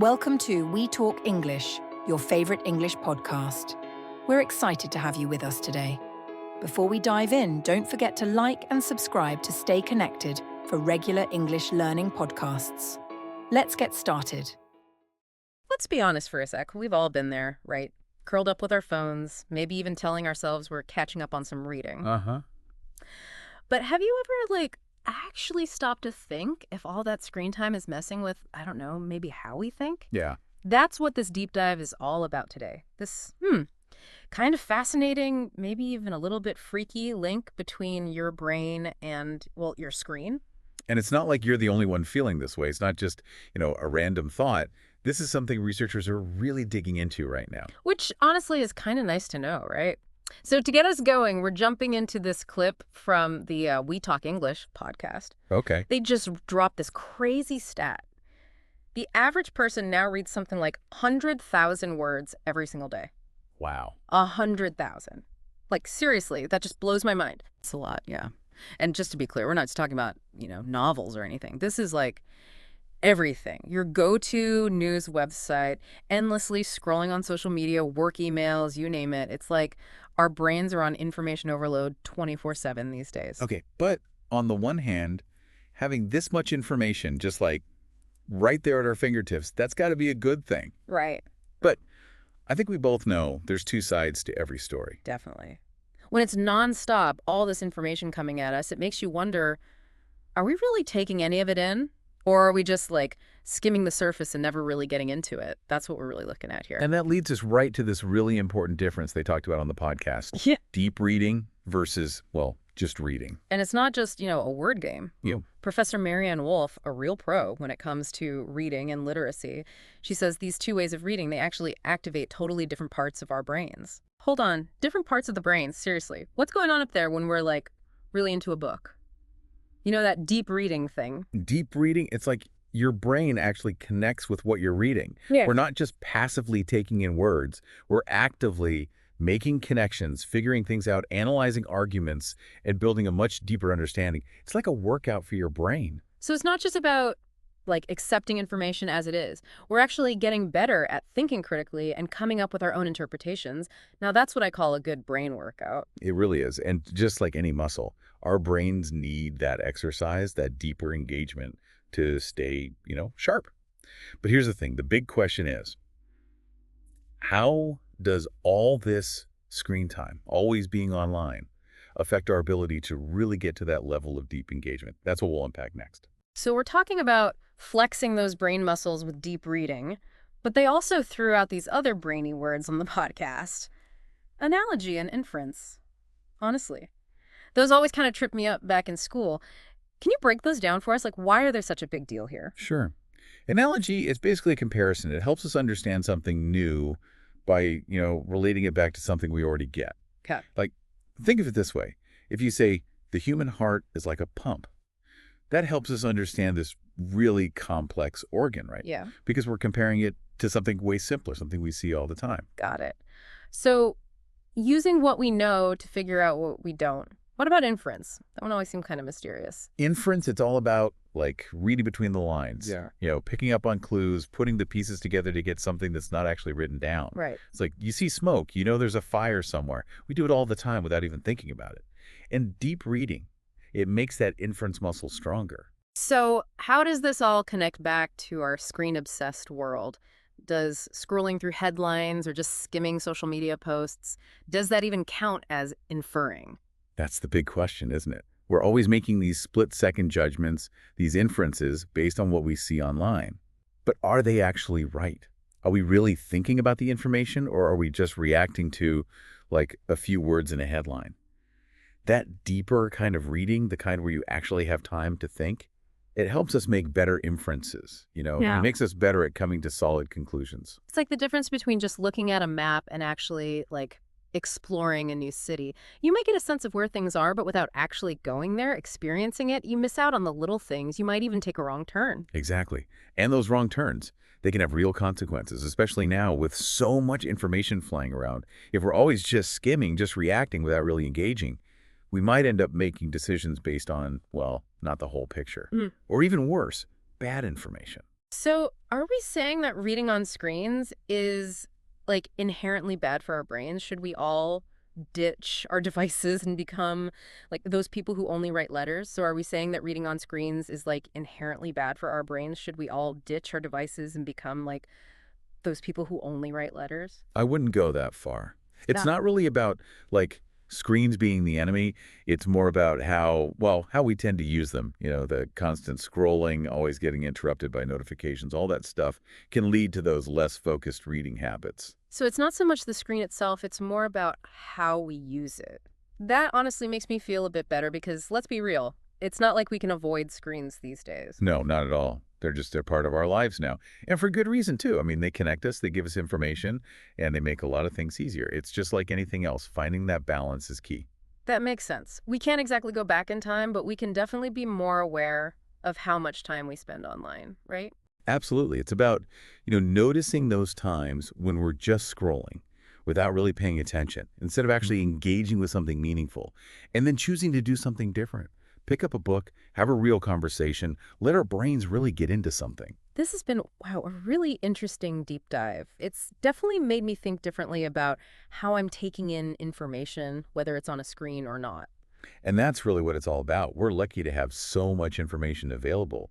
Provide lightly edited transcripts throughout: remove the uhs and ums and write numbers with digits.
Welcome to We Talk English, your favorite English podcast. We're excited to have you with us today. Before we dive in, don't forget to like and subscribe to stay connected for regular English learning podcasts. Let's get started. Let's be honest for a sec. We've all been there, right? Curled up with our phones, maybe even telling ourselves we're catching up on some reading. Uh-huh. But have you ever, actually stopped to think if all that screen time is messing with, I don't know, maybe how we think? Yeah. That's what this deep dive is all about today. This, kind of fascinating, maybe even a little bit freaky link between your brain and, well, your screen. And it's not like you're the only one feeling this way. It's not just, a random thought. This is something researchers are really digging into right now. Which, honestly, is kind of nice to know, right? So to get us going, we're jumping into this clip from the We Talk English podcast. Okay. They just dropped this crazy stat. The average person now reads something like 100,000 words every single day. Wow. 100,000. Like, seriously, that just blows my mind. It's a lot, yeah. And just to be clear, we're not just talking about, novels or anything. This is like everything. Your go-to news website, endlessly scrolling on social media, work emails, you name it. It's like our brains are on information overload 24/7 these days. Okay. But on the one hand, having this much information just like right there at our fingertips, that's got to be a good thing. Right. But I think we both know there's two sides to every story. Definitely. When it's nonstop, all this information coming at us, it makes you wonder, are we really taking any of it in? Or are we just skimming the surface and never really getting into it? That's what we're really looking at here. And that leads us right to this really important difference they talked about on the podcast. Yeah. Deep reading versus, well, just reading. And it's not just, a word game. Yeah. Professor Marianne Wolf, a real pro when it comes to reading and literacy, she says these two ways of reading, they actually activate totally different parts of our brains. Hold on, different parts of the brain, seriously. What's going on up there when we're really into a book? You know, that deep reading thing. Deep reading, it's like your brain actually connects with what you're reading. Yeah. We're not just passively taking in words. We're actively making connections, figuring things out, analyzing arguments, and building a much deeper understanding. It's like a workout for your brain. So it's not just about accepting information as it is. We're actually getting better at thinking critically and coming up with our own interpretations. Now that's what I call a good brain workout. It really is. And just like any muscle, our brains need that exercise, that deeper engagement to stay, sharp. But here's the thing. The big question is, how does all this screen time, always being online, affect our ability to really get to that level of deep engagement? That's what we'll unpack next. So we're talking about flexing those brain muscles with deep reading, but they also threw out these other brainy words on the podcast. Analogy and inference. Honestly. Those always kind of tripped me up back in school. Can you break those down for us? Why are they such a big deal here? Sure. Analogy is basically a comparison. It helps us understand something new by, relating it back to something we already get. Okay. Think of it this way. If you say the human heart is like a pump, that helps us understand this really complex organ, right? Yeah. Because we're comparing it to something way simpler, something we see all the time. Got it. So using what we know to figure out what we don't. What about inference? That one always seemed kind of mysterious. Inference, it's all about reading between the lines. Yeah. Picking up on clues, putting the pieces together to get something that's not actually written down. Right. It's like you see smoke, there's a fire somewhere. We do it all the time without even thinking about it. And deep reading, it makes that inference muscle stronger. So how does this all connect back to our screen-obsessed world? Does scrolling through headlines or just skimming social media posts, does that even count as inferring? That's the big question, isn't it? We're always making these split-second judgments, these inferences based on what we see online. But are they actually right? Are we really thinking about the information, or are we just reacting to, a few words in a headline? That deeper kind of reading, the kind where you actually have time to think, it helps us make better inferences. Yeah. It makes us better at coming to solid conclusions. It's like the difference between just looking at a map and actually exploring a new city. You might get a sense of where things are, but without actually going there, experiencing it, you miss out on the little things. You might even take a wrong turn. Exactly. And those wrong turns, they can have real consequences, especially now with so much information flying around. If we're always just skimming, just reacting without really engaging, we might end up making decisions based on, well, not the whole picture. Or even worse, bad information. So, are we saying that reading on screens is like inherently bad for our brains? Should we all ditch our devices and become like those people who only write letters? So, are we saying that reading on screens is like inherently bad for our brains? Should we all ditch our devices and become like those people who only write letters? I wouldn't go that far. It's Yeah. not really about, like, screens being the enemy. It's more about how we tend to use them. The constant scrolling, always getting interrupted by notifications, all that stuff can lead to those less focused reading habits. So, it's not so much the screen itself, it's more about how we use it. That honestly makes me feel a bit better because let's be real, it's not like we can avoid screens these days. No, not at all. They're part of our lives now. And for good reason, too. I mean, they connect us, they give us information, and they make a lot of things easier. It's just like anything else. Finding that balance is key. That makes sense. We can't exactly go back in time, but we can definitely be more aware of how much time we spend online, right? Absolutely. It's about, noticing those times when we're just scrolling without really paying attention, instead of actually engaging with something meaningful, and then choosing to do something different. Pick up a book, have a real conversation, let our brains really get into something. This has been, wow, a really interesting deep dive. It's definitely made me think differently about how I'm taking in information, whether it's on a screen or not. And that's really what it's all about. We're lucky to have so much information available,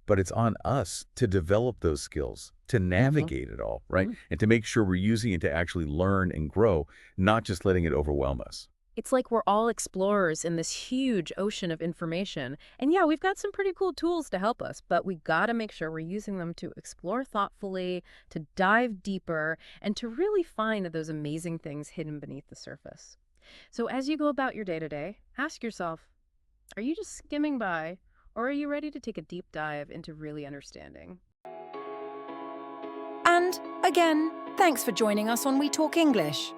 but it's on us to develop those skills, to navigate it all, right? And to make sure we're using it to actually learn and grow, not just letting it overwhelm us. It's like we're all explorers in this huge ocean of information. And yeah, we've got some pretty cool tools to help us, but we gotta make sure we're using them to explore thoughtfully, to dive deeper, and to really find those amazing things hidden beneath the surface. So as you go about your day-to-day, ask yourself, are you just skimming by, or are you ready to take a deep dive into really understanding? And again, thanks for joining us on We Talk English.